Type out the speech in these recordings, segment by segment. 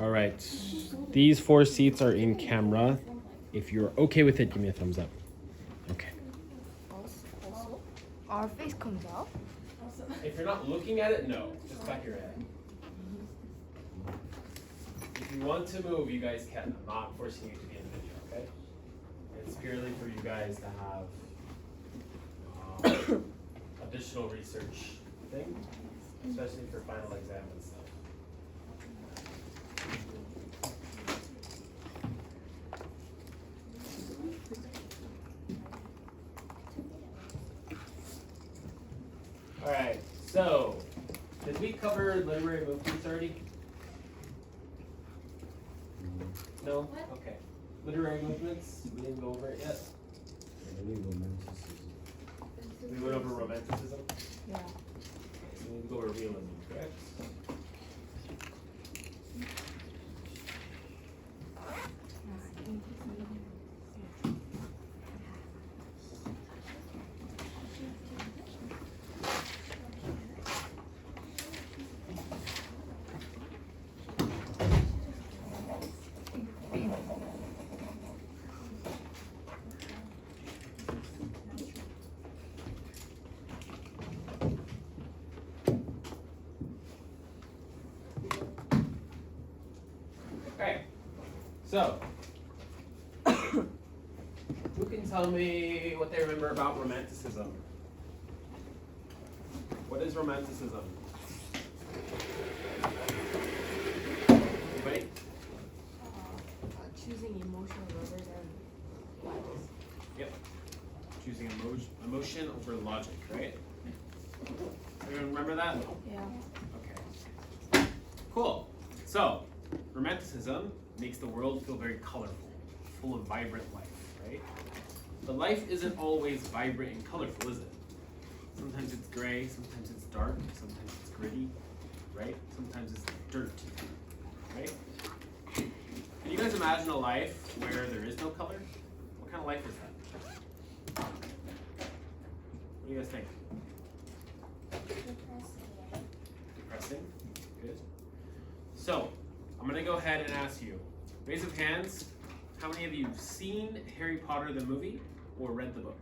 All right. These 4 seats are in camera. If you're okay with it, give me a thumbs up. Okay. Also, our face comes out. If you're not looking at it, no. Just back your head. If you want to move, you guys can. I'm not forcing you to be in the video, okay? It's purely for you guys to have additional research thing, especially for final exam and stuff. All right, so did we cover literary movements already? No? Okay. Literary movements, we didn't go over it yet. We went over romanticism? Yeah. Okay, so we need to go over realism, correct? Okay, so who can tell me what they remember about romanticism? What is romanticism? Anybody? Choosing emotion rather than logic. Yep. Choosing emotion over logic, right? Everyone remember that? Yeah. Okay. Cool. So, romanticism makes the world feel very colorful, full of vibrant life, right? But life isn't always vibrant and colorful, is it? Sometimes it's gray, sometimes it's dark, sometimes it's gritty, right? Sometimes it's dirt, right? Can you guys imagine a life where there is no color? What kind of life is that? What do you guys think? Depressing? Good. So, I'm going to go ahead and ask you, raise of hands, how many of you have seen Harry Potter the movie or read the book?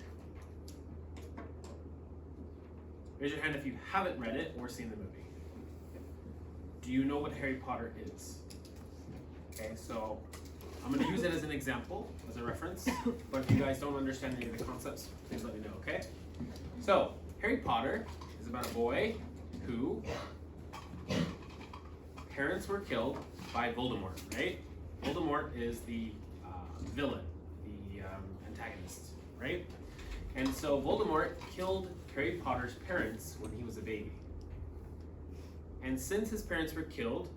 Raise your hand if you haven't read it or seen the movie. Do you know what Harry Potter is? Okay, so I'm going to use it as an example, as a reference, but if you guys don't understand any of the concepts, please let me know, okay? So, Harry Potter is about a boy who parents were killed by Voldemort, right? Voldemort is the villain, the antagonist, right? And so Voldemort killed Harry Potter's parents when he was a baby. And since his parents were killed,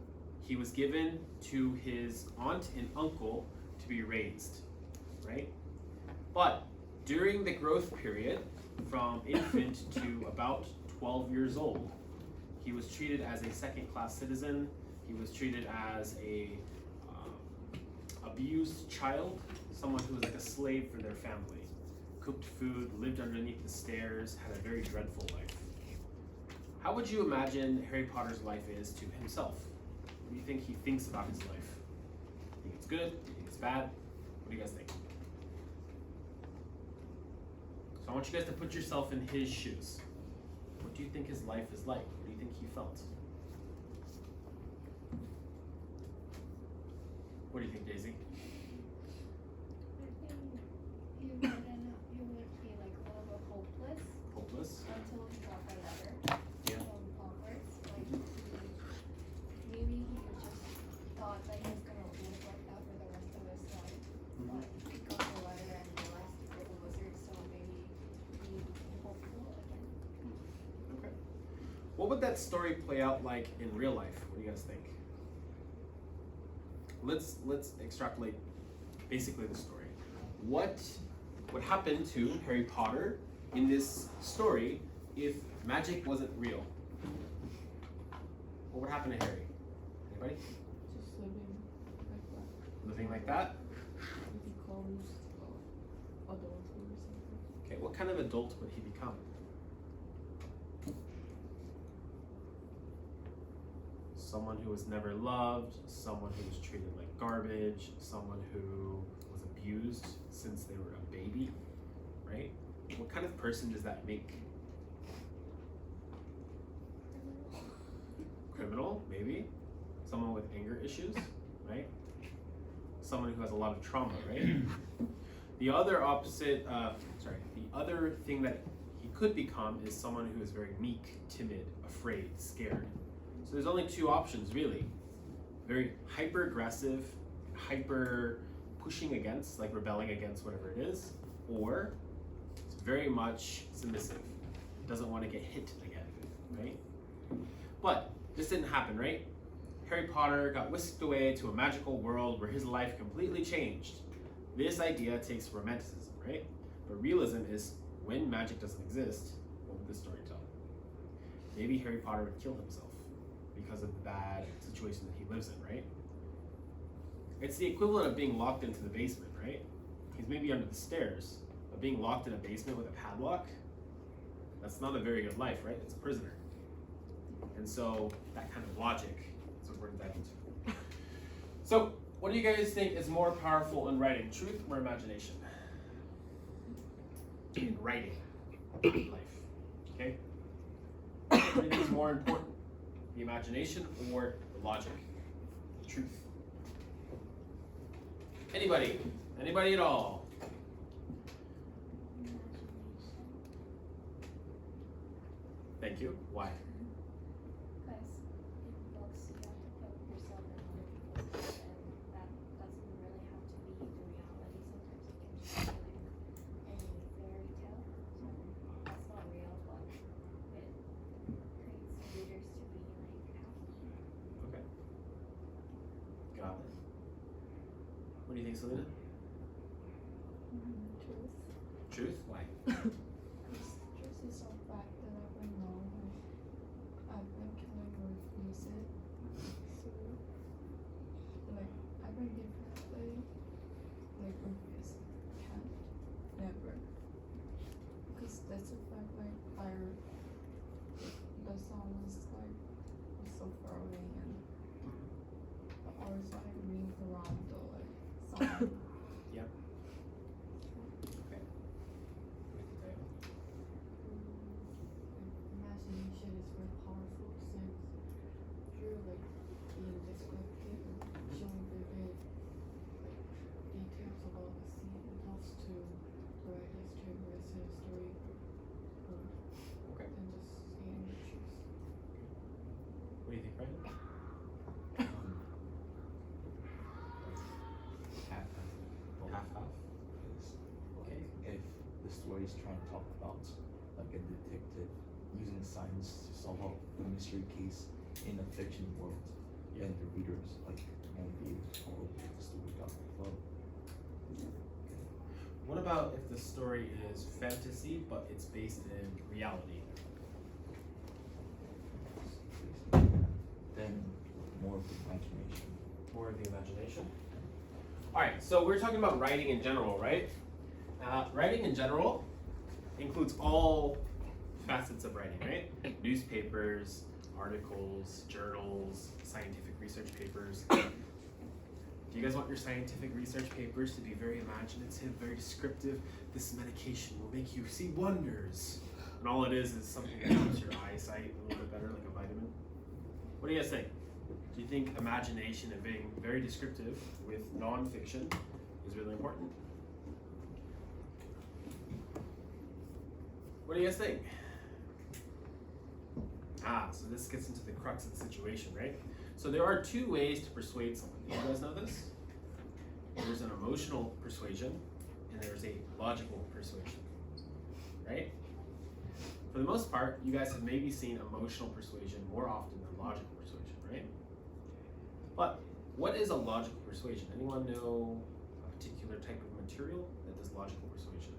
he was given to his aunt and uncle to be raised, right? But during the growth period, from infant to about 12 years old, he was treated as a second-class citizen. He was treated as a abused child, someone who was like a slave for their family. Cooked food, lived underneath the stairs, had a very dreadful life. How would you imagine Harry Potter's life is to himself? What do you think he thinks about his life? Do you think it's good? Do you think it's bad? What do you guys think? So I want you guys to put yourself in his shoes. What do you think his life is like? What do you think he felt? What do you think, Daisy? I think he would be like a little bit hopeless. Hopeless? Until he got the letter. Yeah. From Hogwarts. Like maybe he just thought that he was gonna live like that for the rest of his life. But he got the letter and realized he was a wizard, so maybe he became hopeful again. Okay. What would that story play out like in real life? What do you guys think? Let's extrapolate basically the story. What would happen to Harry Potter in this story if magic wasn't real? What would happen to Harry? Anybody? Just living like that. Living like that? He becomes adulthood or something. Okay, what kind of adult would he become? someone who was never loved, someone who was treated like garbage, someone who was abused since they were a baby, right? What kind of person does that make? Criminal, maybe. Someone with anger issues, right? Someone who has a lot of trauma, right? The other opposite, the other thing that he could become is someone who is very meek, timid, afraid, scared. So there's only two options, really. Very hyper aggressive, hyper pushing against, like rebelling against whatever it is, or it's very much submissive, doesn't want to get hit again, right? But this didn't happen, right? Harry Potter got whisked away to a magical world where his life completely changed. This idea takes romanticism, right? But realism is when magic doesn't exist, what would this story tell? Maybe Harry Potter would kill himself because of the bad situation that he lives in, right? It's the equivalent of being locked into the basement, right? He's maybe under the stairs, but being locked in a basement with a padlock, that's not a very good life, right? It's a prisoner. And so that kind of logic is what we're diving into. So what do you guys think is more powerful in writing, truth or imagination? In writing life, okay? What do you think is more important, the imagination or the logic, the truth? Anybody? Anybody at all? Thank you. Why? Because in books you have to put yourself in other people's head, and that doesn't really have to be the reality. Sometimes it can just be like a fairy tale. So that's not real, but it creates readers to be like happy. Okay. Got it. What do you think, Selena? Truth. Truth? Why? Because truth is a fact that I've been known. I've been killing with music. So, like, I've been differently. Like, with this can't. Never. Because that's a fact, like, the song was like, was so far away and the artist like rings around the like song. Yep. Okay. Imagination is very powerful since you're like being descriptive and showing vivid like details about the scene. It helps to write history versus history Okay. than just seeing the truth. What do you think, Brian? Half. Half. Okay. If the story is trying to talk about like a detective using science to solve a mystery case in a fiction world, then the readers like won't be able to follow the story down the flow. What about if the story is fantasy, but it's based in reality? Then more of the imagination. More of the imagination? Alright, so we're talking about writing in general, right? Writing in general includes all facets of writing, right? Newspapers, articles, journals, scientific research papers. Do you guys want your scientific research papers to be very imaginative, very descriptive? This medication will make you see wonders. And all it is something that helps your eyesight a little bit better, like a vitamin. What do you guys think? Do you think imagination and being very descriptive with non-fiction is really important? What do you guys think? So this gets into the crux of the situation, right? So there are two ways to persuade someone. Do you guys know this? There's an emotional persuasion and there's a logical persuasion, right? For the most part, you guys have maybe seen emotional persuasion more often than logical persuasion, right? But what is a logical persuasion? Anyone know a particular type of material that does logical persuasion?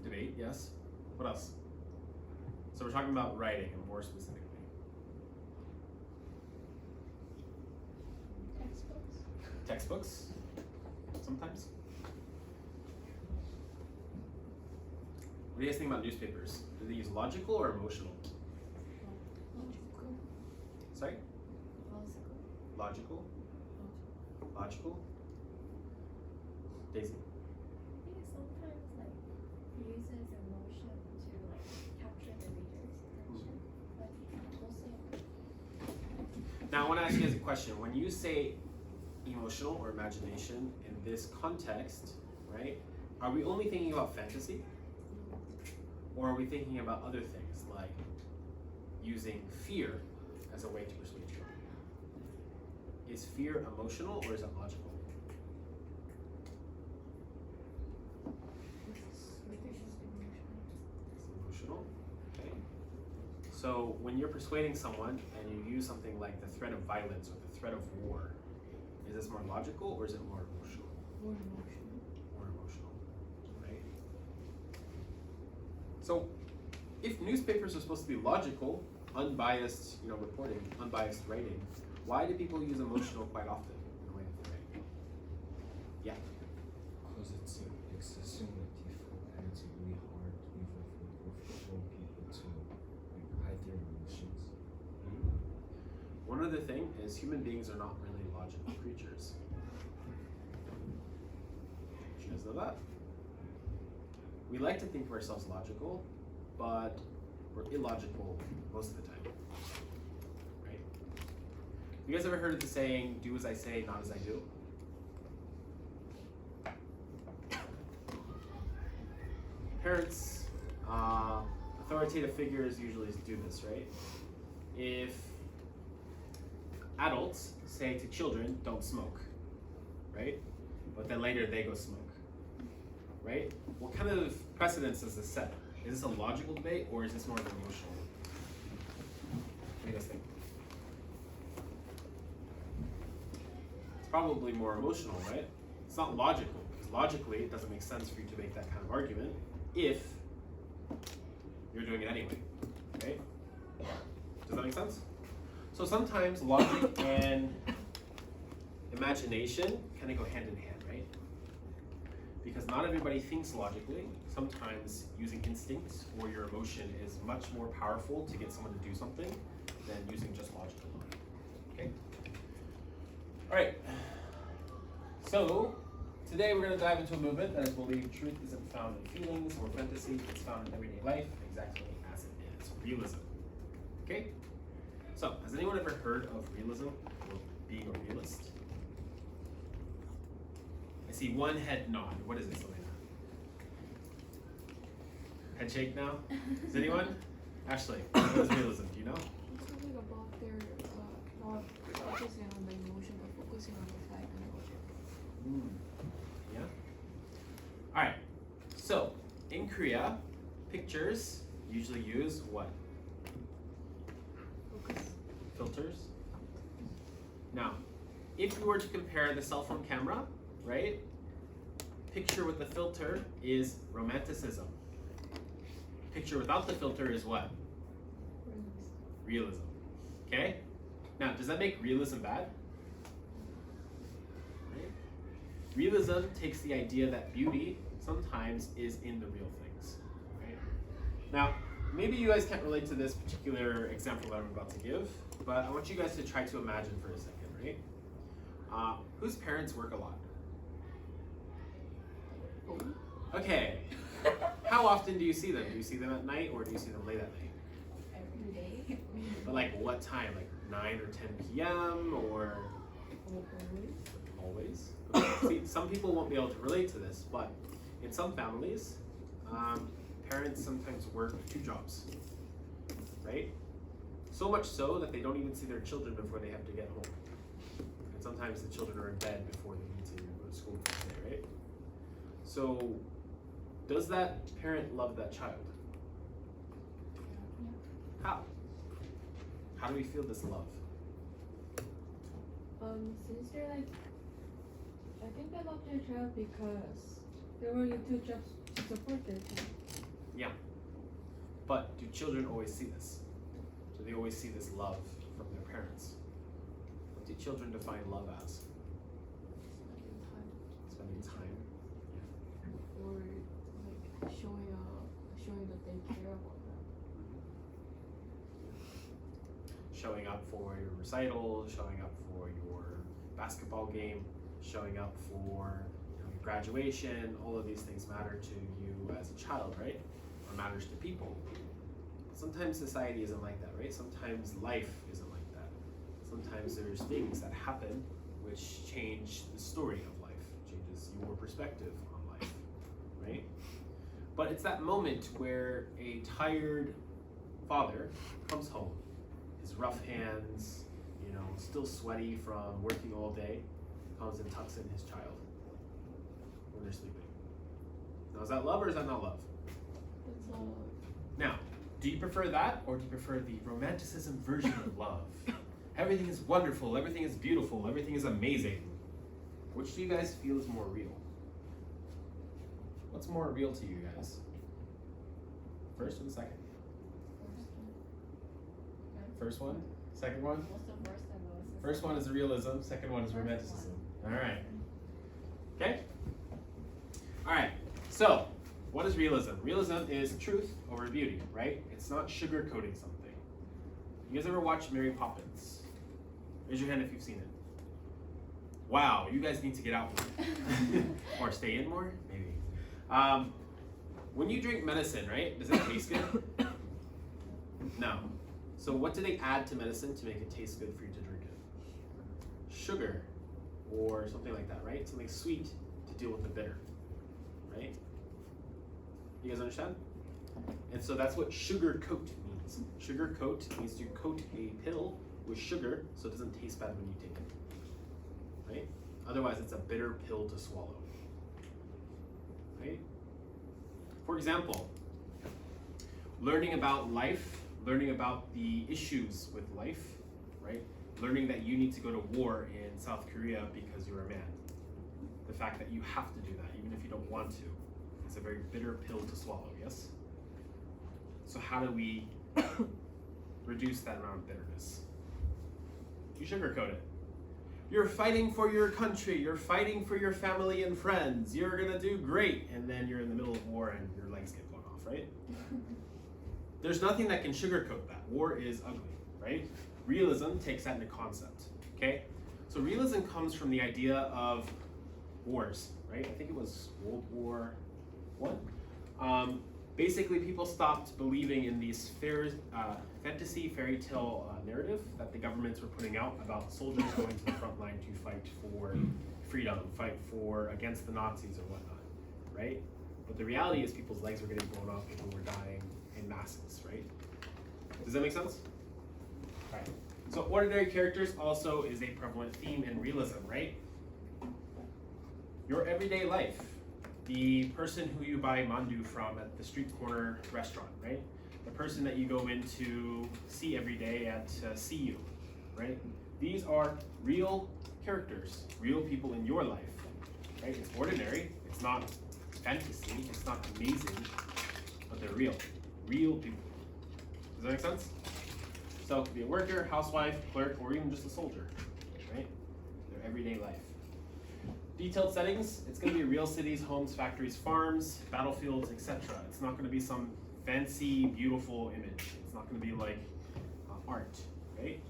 Debate, yes. What else? So we're talking about writing and more specifically. Textbooks. Textbooks, sometimes. What do you guys think about newspapers? Do they use logical or emotional Logical? Logical? Daisy? I think sometimes like uses emotion to like capture the reader's attention, but mostly. Now I want to ask you guys a question. When you say emotional or imagination in this context, right, are we only thinking about fantasy? Or are we thinking about other things like using fear as a way to persuade children? Is fear emotional or is it logical? It's emotional. Okay. So when you're persuading someone and you use something like the threat of violence or the threat of war, is this more logical or is it more emotional? More emotional. More emotional, right? So if newspapers are supposed to be logical, unbiased, reporting, unbiased writing, why do people use emotional quite often in the way that they write? Yeah. Because it's assumed a default and it's really hard even for people to hide their emotions. One other thing is human beings are not really logical creatures. Did you guys know that? We like to think of ourselves logical, but we're illogical most of the time. Right? You guys ever heard of the saying, do as I say, not as I do? Parents, authoritative figures usually do this, right? If adults say to children, don't smoke, right? But then later they go smoke, right? What kind of precedence does this set? Is this a logical debate or is this more of an emotional? What do you guys think? It's probably more emotional, right? It's not logical, because logically it doesn't make sense for you to make that kind of argument if you're doing it anyway, right? Does that make sense? So sometimes logic and imagination kind of go hand in hand, right? Because not everybody thinks logically. Sometimes using instinct or your emotion is much more powerful to get someone to do something than using just logic alone. Okay? All right. So today we're going to dive into a movement that is believed truth isn't found in feelings or fantasy, it's found in everyday life exactly as it is. Realism. Okay? So, has anyone ever heard of realism or being a realist? I see one head nod. What is it, Selena? Head shake now? Is anyone? Ashley, what is realism? Do you know? Something about their not focusing on the emotion, but focusing on the fact and logic. Yeah? Alright, so in Korea, pictures usually use what? Focus. Filters. Now, if you were to compare the cell phone camera, right? Picture with the filter is romanticism. Picture without the filter is what? Realism. Okay? Now, does that make realism bad? Right? Realism takes the idea that beauty sometimes is in the real things. Right? Now, maybe you guys can't relate to this particular example that I'm about to give, but I want you guys to try to imagine for a second, right? Whose parents work a lot? Okay. How often do you see them? Do you see them at night or do you see them late at night? Every day. But like what time? Like 9 or 10 p.m. or always? Okay. See, some people won't be able to relate to this, but in some families, parents sometimes work 2 jobs, right? So much so that they don't even see their children before they have to get home. And sometimes the children are in bed before they need to go to school for the day, right? So, does that parent love that child? How? How do we feel this love? Since they're like, I think they love their child because they were in 2 jobs to support their child. Yeah. But do children always see this? Do they always see this love from their parents? What do children define love as? Spending time. Or like showing that they care about them. Showing up for your recital, showing up for your basketball game, showing up for your graduation. All of these things matter to you as a child, right? Or matters to people. Sometimes society isn't like that, right? Sometimes life isn't like that. Sometimes there's things that happen which change the story of life, changes your perspective on life, right? But it's that moment where a tired father comes home, his rough hands, still sweaty from working all day, comes and tucks in his child when they're sleeping. Now, is that love or is that not love? It's all Now, do you prefer that or do you prefer the romanticism version of love? Everything is wonderful, everything is beautiful, everything is amazing. Which do you guys feel is more real? What's more real to you guys? First or the second? First one? Second one? What's the first and what's the First one is realism, second one is romanticism. Alright. Okay? Alright, so what is realism? Realism is truth over beauty, right? It's not sugarcoating something. You guys ever watch Mary Poppins? Raise your hand if you've seen it. Wow, you guys need to get out more. Or stay in more, maybe. When you drink medicine, right, does it taste good? No. So what do they add to medicine to make it taste good for you to drink it? Sugar, or something like that, right? Something sweet to deal with the bitter, right? You guys understand? And so that's what sugar coat means. Sugar coat means to coat a pill with sugar so it doesn't taste bad when you take it, right? Otherwise, it's a bitter pill to swallow, right? For example, learning about life, learning about the issues with life, right? Learning that you need to go to war in South Korea because you're a man. The fact that you have to do that, even if you don't want to, is a very bitter pill to swallow, yes? So how do we reduce that amount of bitterness? You sugarcoat it. You're fighting for your country, you're fighting for your family and friends, you're gonna do great, and then you're in the middle of war and your legs get blown off, right? There's nothing that can sugarcoat that. War is ugly, right? Realism takes that into concept, okay? So realism comes from the idea of wars, right? I think it was World War I. Basically, people stopped believing in these fantasy fairy tale narrative that the governments were putting out about soldiers going to the front line to fight for freedom, fight for against the Nazis or whatnot, right? But the reality is people's legs were getting blown off, people were dying in masses, right? Does that make sense? Right. So ordinary characters also is a prevalent theme in realism, right? Your everyday life. The person who you buy mandu from at the street corner restaurant, right? The person that you go in to see every day at See You, right? These are real characters, real people in your life, right? It's ordinary, it's not fantasy, it's not amazing, but they're real people. Does that make sense? So it could be a worker, housewife, clerk, or even just a soldier, right? Their everyday life. Detailed settings, it's going to be real cities, homes, factories, farms, battlefields, etc. It's not going to be some fancy, beautiful image. It's not going to be like art, right?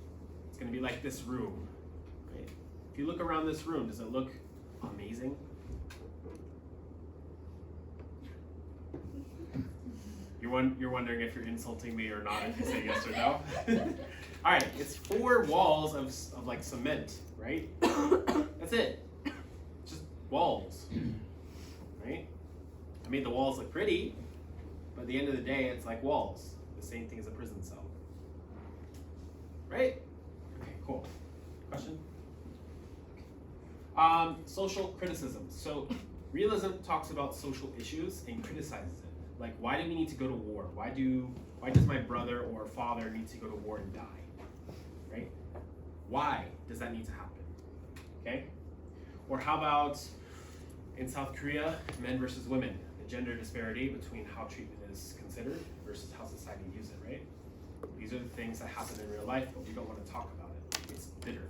It's going to be like this room, right? If you look around this room, does it look amazing? You're wondering if you're insulting me or not if you say yes or no? All right, it's 4 walls of like cement, right? That's it. Walls, right? I made the walls look pretty, but at the end of the day, it's like walls. The same thing as a prison cell, right? Okay, cool. Question? Social criticism. So realism talks about social issues and criticizes it. Like, why do we need to go to war? Why does my brother or father need to go to war and die? Right? Why does that need to happen? Okay? Or how about in South Korea, men versus women, the gender disparity between how treatment is considered versus how society views it, right? These are the things that happen in real life, but we don't want to talk about it. It's bitter,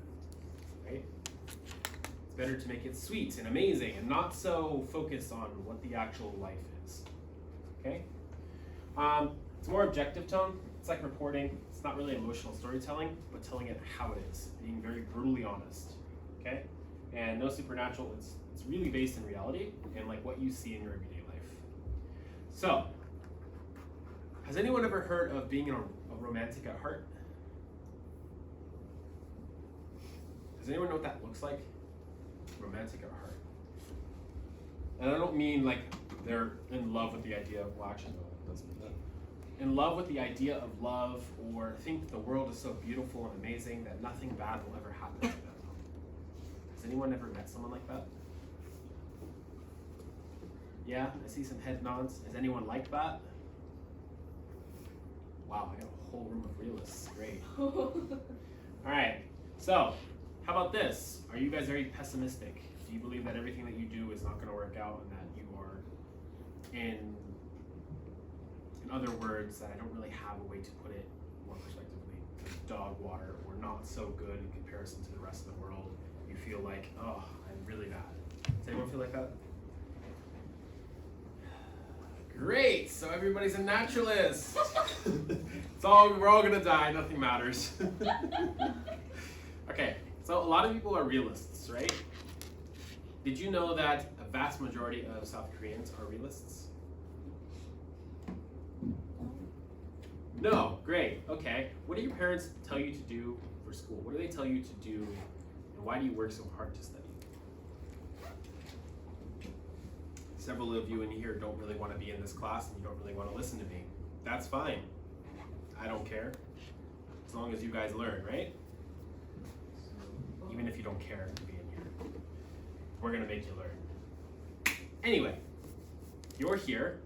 right? It's better to make it sweet and amazing and not so focused on what the actual life is, okay? It's more objective tone. It's like reporting. It's not really emotional storytelling, but telling it how it is, being very brutally honest, okay? And no supernatural, it's really based in reality and like what you see in your everyday life. So, has anyone ever heard of being a romantic at heart? Does anyone know what that looks like? Romantic at heart. And I don't mean like they're in love with the idea of, well, actually, no, it doesn't mean that. In love with the idea of love, or think the world is so beautiful and amazing that nothing bad will ever happen to them. Has anyone ever met someone like that? Yeah, I see some head nods. Is anyone like that? Wow, I got a whole room of realists. Great. All right, so how about this? Are you guys very pessimistic? Do you believe that everything that you do is not going to work out and that you are, in other words, that I don't really have a way to put it more perspectively, dog water or not so good in comparison to the rest of the world? You feel like, oh, I'm really bad. Does anyone feel like that? Great, so everybody's a naturalist. We're all gonna die, nothing matters. Okay, so a lot of people are realists, right? Did you know that a vast majority of South Koreans are realists? No, great, okay. What do your parents tell you to do for school? What do they tell you to do, and why do you work so hard to study? Several of you in here don't really want to be in this class and you don't really want to listen to me. That's fine. I don't care. As long as you guys learn, right? Even if you don't care to be in here. We're going to make you learn. Anyway, you're here.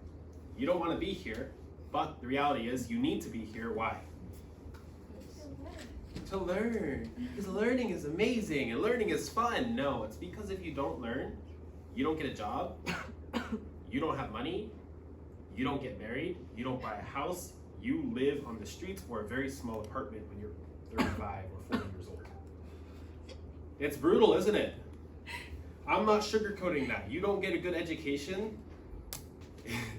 You don't want to be here, but the reality is you need to be here. Why? To learn. Because learning is amazing and learning is fun. No, it's because if you don't learn, you don't get a job, you don't have money, you don't get married, you don't buy a house, you live on the streets or a very small apartment when you're 35 or 40 years old. It's brutal, isn't it? I'm not sugarcoating that. You don't get a good education,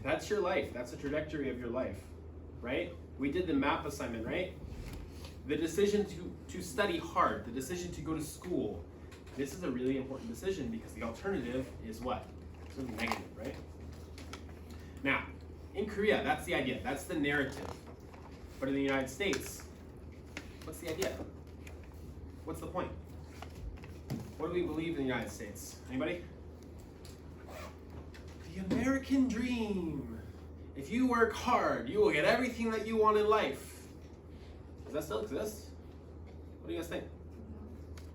that's your life. That's the trajectory of your life, right? We did the map assignment, right? The decision to study hard, the decision to go to school, this is a really important decision because the alternative is what? Something negative, right? Now, in Korea, that's the idea. That's the narrative. But in the United States, what's the idea? What's the point? What do we believe in the United States? Anybody? The American dream. If you work hard, you will get everything that you want in life. Does that still exist? What do you guys think?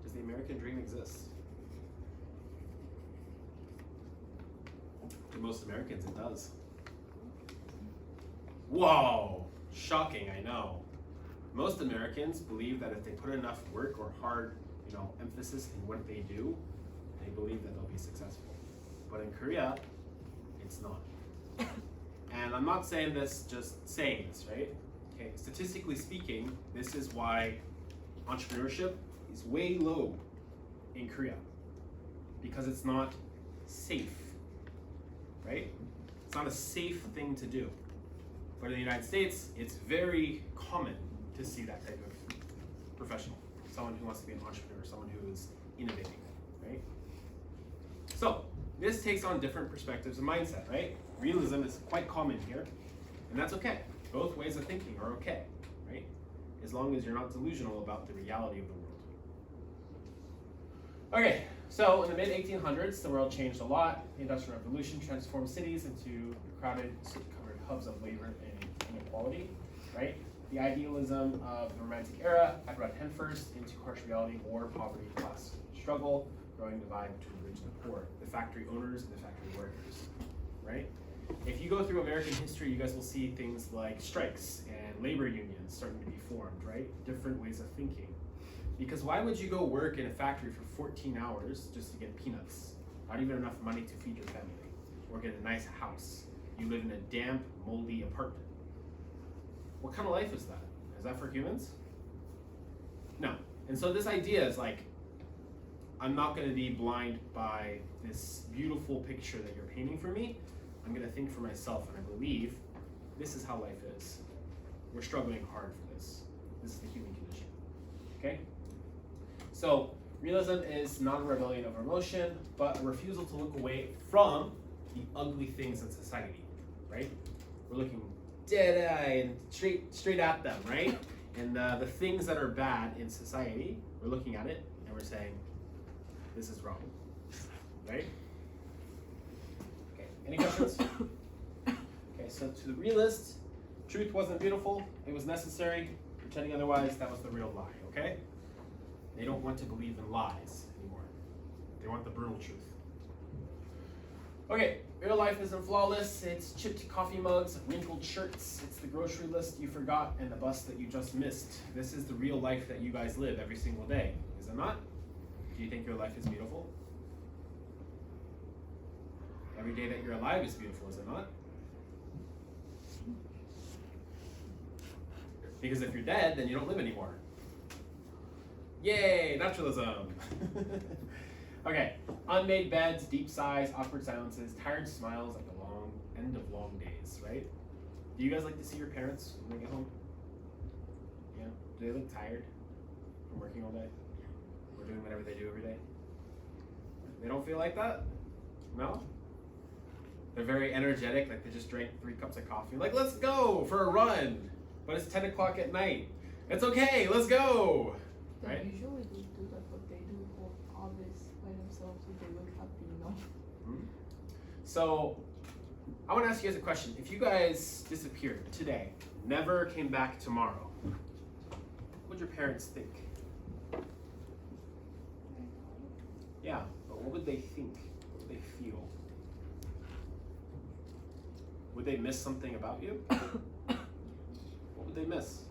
Does the American dream exist? For most Americans, it does. Whoa! Shocking, I know. Most Americans believe that if they put enough work or hard, emphasis in what they do, they believe that they'll be successful. But in Korea, it's not. And I'm not saying this just saying this, right? Okay, statistically speaking, this is why entrepreneurship is way low in Korea. Because it's not safe, right? It's not a safe thing to do. But in the United States, it's very common to see that type of professional. Someone who wants to be an entrepreneur, someone who is innovating, right? So, this takes on different perspectives and mindset, right? Realism is quite common here, and that's okay. Both ways of thinking are okay, right? As long as you're not delusional about the reality of the world. Okay, so in the mid-1800s, the world changed a lot. The Industrial Revolution transformed cities into crowded, soot-covered hubs of labor and inequality, right? The idealism of the Romantic era had run headfirst into harsh reality, war, poverty, class struggle, growing divide between the rich and the poor, the factory owners and the factory workers, right? If you go through American history, you guys will see things like strikes and labor unions starting to be formed, right? Different ways of thinking. Because why would you go work in a factory for 14 hours just to get peanuts? Not even enough money to feed your family, or get a nice house. You live in a damp, moldy apartment. What kind of life is that? Is that for humans? No. And so this idea is like, I'm not going to be blind by this beautiful picture that you're painting for me. I'm going to think for myself, and I believe this is how life is. We're struggling hard for this. This is the human condition. Okay? So Realism is not a rebellion over emotion, but a refusal to look away from the ugly things in society, right? We're looking dead-eye and straight at them, right? And the things that are bad in society, we're looking at it and we're saying, this is wrong, right? Okay, any questions? Okay, so to the realist, truth wasn't beautiful, it was necessary. Pretending otherwise, that was the real lie, okay? They don't want to believe in lies anymore. They want the brutal truth. Okay, real life isn't flawless. It's chipped coffee mugs, wrinkled shirts. It's the grocery list you forgot and the bus that you just missed. This is the real life that you guys live every single day, is it not? Do you think your life is beautiful? Every day that you're alive is beautiful, is it not? Because if you're dead, then you don't live anymore. Yay, naturalism. Okay, unmade beds, deep sighs, awkward silences, tired smiles at the long end of long days, right? Do you guys like to see your parents when they get home? Yeah? Do they look tired from working all day? Or doing whatever they do every day? They don't feel like that? No? They're very energetic, like they just drank 3 cups of coffee. Like, let's go for a run! But it's 10 o'clock at night. It's okay, let's go! They Right? usually do that, but they do all this by themselves so they look happy, you know? So, I want to ask you guys a question. If you guys disappeared today, never came back tomorrow, what would your parents think? Yeah, but what would they think? What would they feel? Would they miss something about you? What would they miss?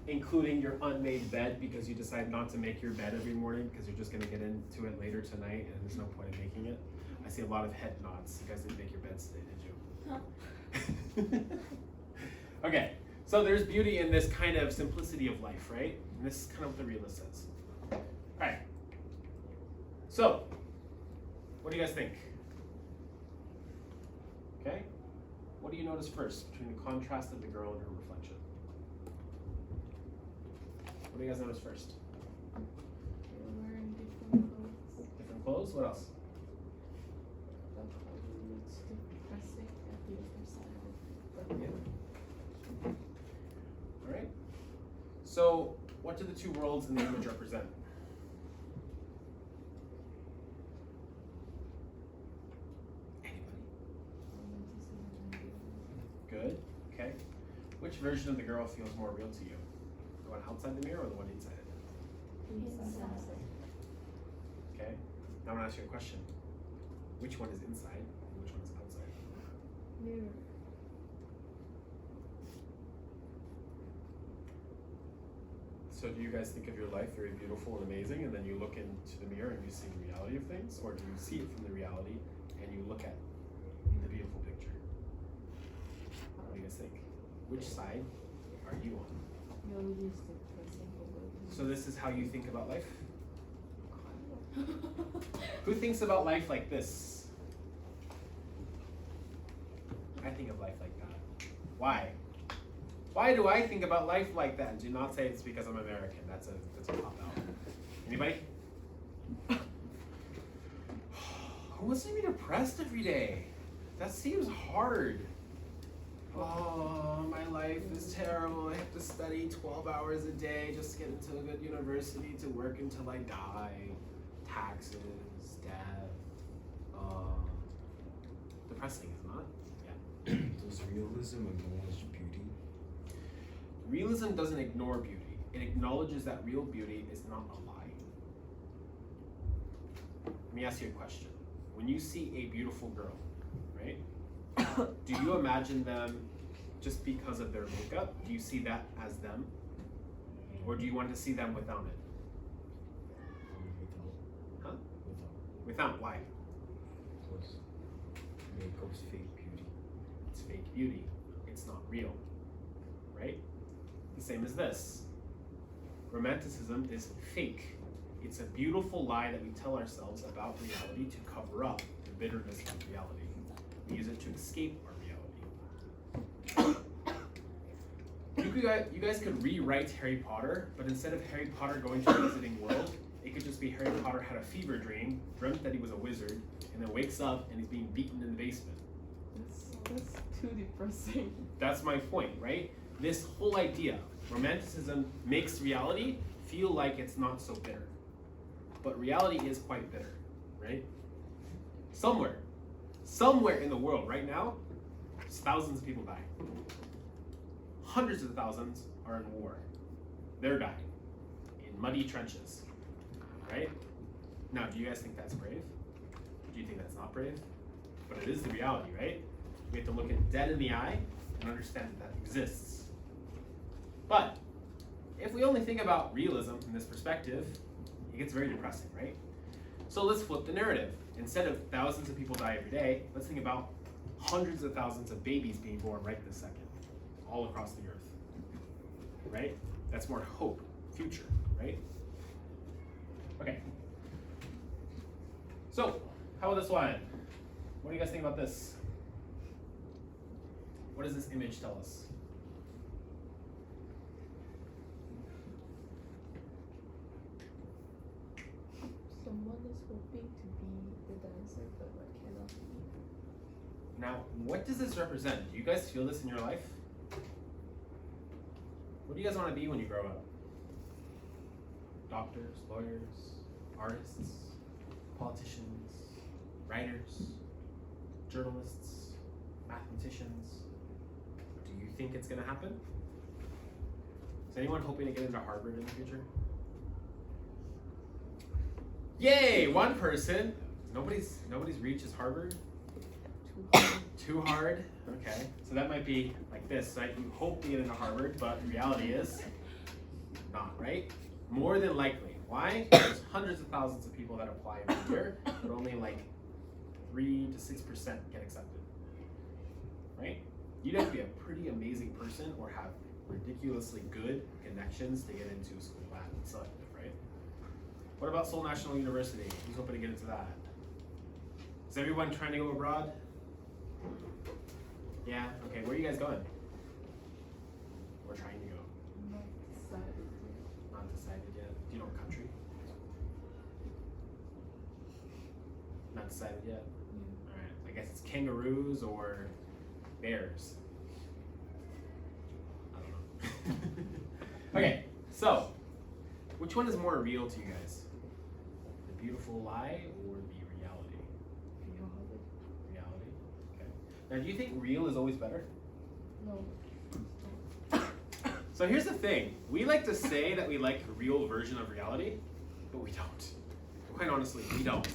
Including your unmade bed because you decide not to make your bed every morning because you're just going to get into it later tonight and there's no point in making it. I see a lot of head nods. You guys didn't make your beds today, did you? Okay, so there's beauty in this kind of simplicity of life, right? And this is kind of what the realist says. All right. So, what do you guys think? Okay? What do you notice first between the contrast of the girl and her reflection? What do you guys notice first? They're wearing different clothes. Different clothes? What else? The color looks depressing at the other side of it. Yeah. All right. So, what do the two worlds in the image represent? Anybody? Good. Okay. Which version of the girl feels more real to you? The one outside the mirror or the one inside it? Okay. Now I'm gonna ask you a question. Which one is inside and which one is outside? Mirror. So do you guys think of your life very beautiful and amazing, and then you look into the mirror and you see the reality of things, or do you see it from the reality and you look at the beautiful picture? What do you guys think? Which side are you on? Reality is depressing. So this is how you think about life? Who thinks about life like this? I think of life like that. Why? Why do I think about life like that? Do not say it's because I'm American. That's a pop out. Anybody? Who wants to be depressed every day? That seems hard. Oh, my life is terrible. I have to study 12 hours a day just to get into a good university to work until I die. Taxes, death. Depressing, is it not? Yeah. Does realism acknowledge beauty? Realism doesn't ignore beauty. It acknowledges that real beauty is not a lie. Let me ask you a question. When you see a beautiful girl, right? Do you imagine them just because of their makeup? Do you see that as them? Or do you want to see them without it? Without. Huh? Without. Without, why? Because makeup's fake beauty. It's fake beauty. It's not real. Right? The same as this. Romanticism is fake. It's a beautiful lie that we tell ourselves about reality to cover up the bitterness of reality. We use it to escape our reality. Do you guys could rewrite Harry Potter, but instead of Harry Potter going to the Wizarding World, it could just be Harry Potter had a fever dream, dreamt that he was a wizard, and then wakes up and he's being beaten in the basement. That's too depressing. That's my point, right? This whole idea, romanticism makes reality feel like it's not so bitter. But reality is quite bitter, right? Somewhere in the world right now, thousands of people die. Hundreds of thousands are in war. They're dying in muddy trenches, right? Now, do you guys think that's brave? Do you think that's not brave? But it is the reality, right? We have to look it dead in the eye and understand that exists. But if we only think about realism from this perspective, it gets very depressing, right? So let's flip the narrative. Instead of thousands of people die every day, let's think about hundreds of thousands of babies being born right this second, all across the earth, right? That's more hope, future, right? Okay. So, how about this one? What do you guys think about this? What does this image tell us? Someone is hoping to be the dancer, but cannot be. Now, what does this represent? Do you guys feel this in your life? What do you guys want to be when you grow up? Doctors, lawyers, artists, politicians, writers, journalists, mathematicians. Do you think it's going to happen? Is anyone hoping to get into Harvard in the future? Yay, one person. Nobody's reaches Harvard. Too hard. Okay, so that might be like this, right? You hope to get into Harvard, but the reality is not, right? More than likely. Why? There's hundreds of thousands of people that apply every year, but only like 3 to 6% get accepted, right? You'd have to be a pretty amazing person or have ridiculously good connections to get into a school that selective, right? What about Seoul National University? Who's hoping to get into that? Is everyone trying to go abroad? Yeah, okay, where are you guys going? We're trying to go. Not decided yet. Not decided yet. Do you know what country? Not decided yet? Alright, I guess it's kangaroos or bears. I don't know. Okay, so, which one is more real to you guys? The beautiful lie or the reality? Reality, okay. Now, do you think real is always better? No. So here's the thing. We like to say that we like a real version of reality, but we don't. Quite honestly, we don't.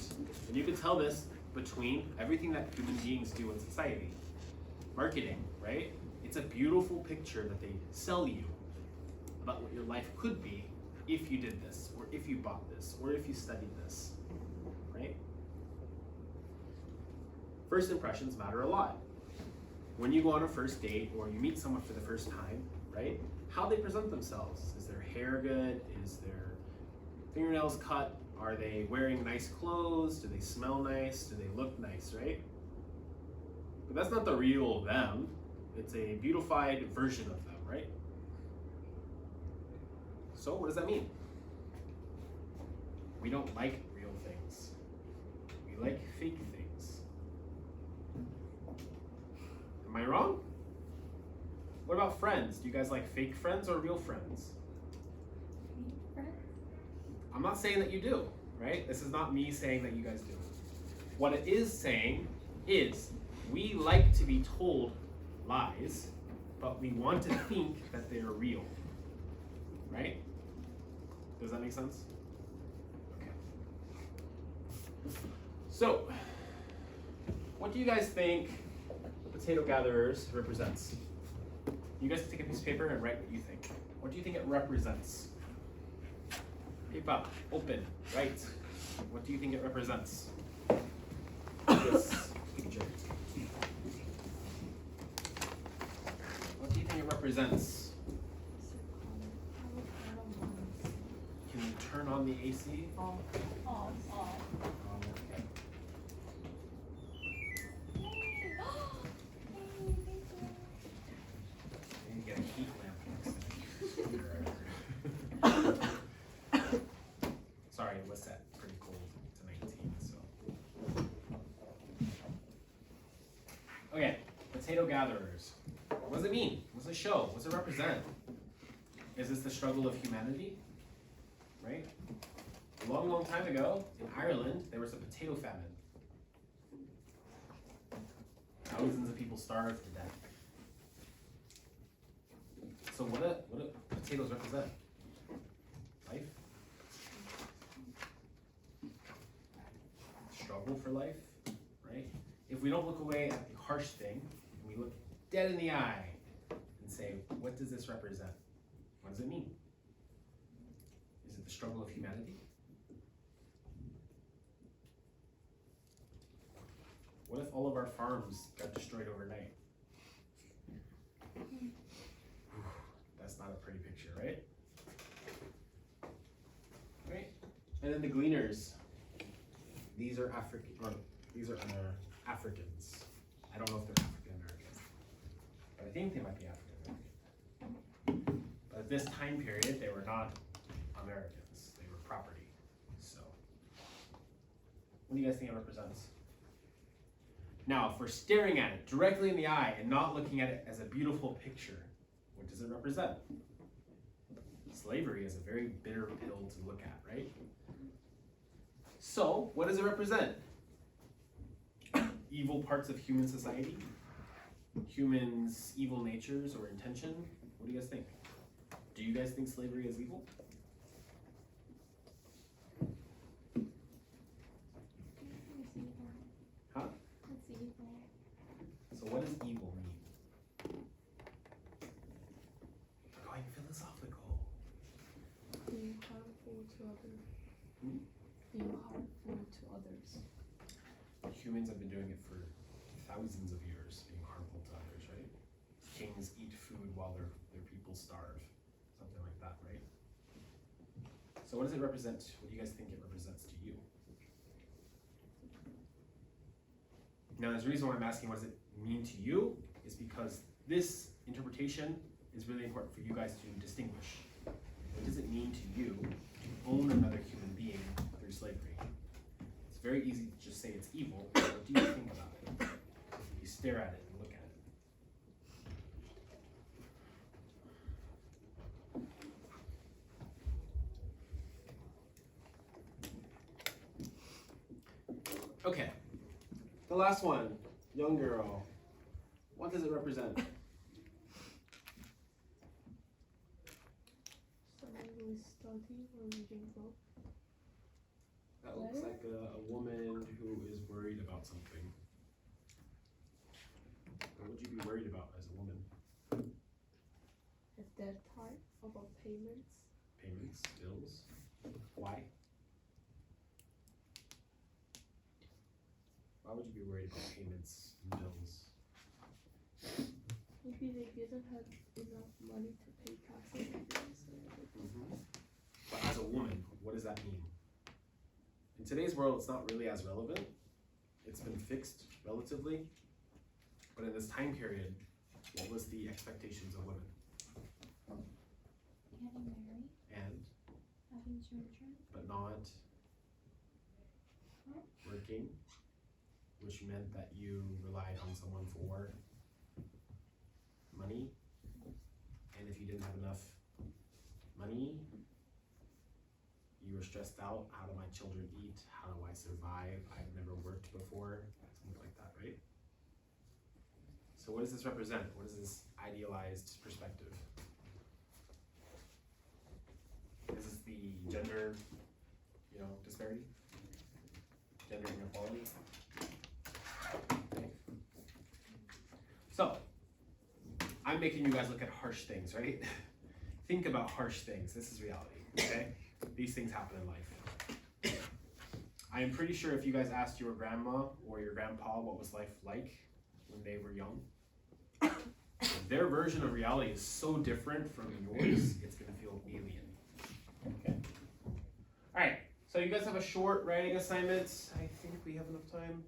And you can tell this between everything that human beings do in society. Marketing, right? It's a beautiful picture that they sell you about what your life could be if you did this, or if you bought this, or if you studied this, right? First impressions matter a lot. When you go on a first date or you meet someone for the first time, right? How they present themselves. Is their hair good? Is their fingernails cut? Are they wearing nice clothes? Do they smell nice? Do they look nice, right? But that's not the real them. It's a beautified version of them, right? So what does that mean? We don't like real things. We like fake things. Am I wrong? What about friends? Do you guys like fake friends or real friends? I'm not saying that you do, right? This is not me saying that you guys do. What it is saying is we like to be told lies, but we want to think that they're real, right? Does that make sense? Okay. So, what do you guys think the potato gatherers represents? You guys can take a piece of paper and write what you think. What do you think it represents? Paper, open, write. What do you think it represents? This picture. What do you think it represents? Can you turn on the AC? Okay. I need to get a heat lamp next. sorry, it was set pretty cold to 19, so. Okay, potato gatherers. What does it mean? What does it show? What does it represent? Is this the struggle of humanity? Right? A long, long time ago, in Ireland, there was a potato famine. Thousands of people starved to death. So what do potatoes represent? Life? Struggle for life, right? If we don't look away at the harsh thing, and we look dead in the eye and say, what does this represent? What does it mean? Is it the struggle of humanity? What if all of our farms got destroyed overnight? That's not a pretty picture, right? Right? And then the gleaners. These are Africans. I don't know if they're African American, but I think they might be African American. But at this time period, they were not Americans. They were property. So, what do you guys think it represents? Now, if we're staring at it directly in the eye and not looking at it as a beautiful picture, what does it represent? Slavery is a very bitter pill to look at, right? So, what does it represent? Evil parts of human society? Humans' evil natures or intention? What do you guys think? Do you guys think slavery is evil? Huh? It's evil. So what does evil mean? We're going philosophical. Being harmful to others. Hmm? Being harmful to others. Humans have been doing it for thousands of years, being harmful to others, right? Kings eat food while their people starve. Something like that, right? So what does it represent? What do you guys think it represents to you? Now, there's a reason why I'm asking what does it mean to you is because this interpretation is really important for you guys to distinguish. What does it mean to you to own another human being through slavery? It's very easy to just say it's evil. What do you think about it? You stare at it and look at it. Okay. The last one, young girl. What does it represent? Someone who is studying or reading book. That looks like a woman who is worried about something. What would you be worried about as a woman? A debt type about payments. Payments, bills. Why? Why would you be worried about payments and bills? Maybe they didn't have enough money to pay taxes. But as a woman, what does that mean? In today's world, it's not really as relevant. It's been fixed relatively. But in this time period, what was the expectations of women? Getting married, And, having children. but not working, which meant that you relied on someone for money. And if you didn't have enough money, you were stressed out. How do my children eat? How do I survive? I've never worked before. Something like that, right? So what does this represent? What is this idealized perspective? Is this the gender, disparity? Gender inequality? Okay. So, I'm making you guys look at harsh things, right? Think about harsh things. This is reality, okay? These things happen in life. I am pretty sure if you guys asked your grandma or your grandpa what was life like when they were young, their version of reality is so different from yours, it's gonna feel alien. Okay. Alright, so you guys have a short writing assignment. I think we have enough time.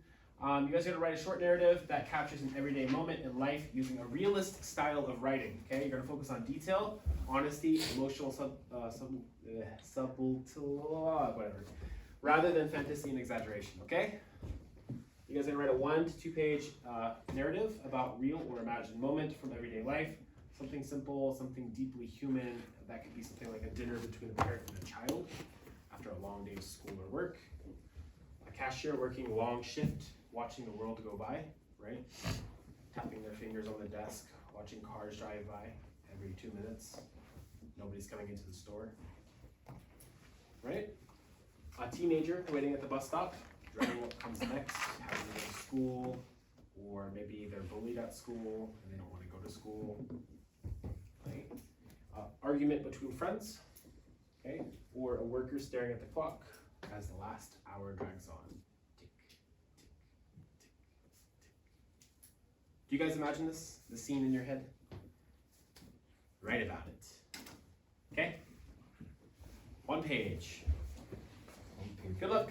You guys are gonna write a short narrative that captures an everyday moment in life using a realistic style of writing. Okay, you're gonna focus on detail, honesty, emotional whatever, rather than fantasy and exaggeration, okay? You guys are gonna write a 1 to 2 page narrative about real or imagined moment from everyday life. Something simple, something deeply human. That could be something like a dinner between a parent and a child after a long day of school or work. A cashier working a long shift, watching the world go by, right? Tapping their fingers on the desk, watching cars drive by every 2 minutes. Nobody's coming into the store, right? A teenager waiting at the bus stop, dreading what comes next, having to go to school, or maybe they're bullied at school and they don't want to go to school, right? Argument between friends, okay? Or a worker staring at the clock as the last hour drags on. Tick, tick, tick, tick. Do you guys imagine this? The scene in your head? Write about it. Okay? 1 page. One page. Good luck.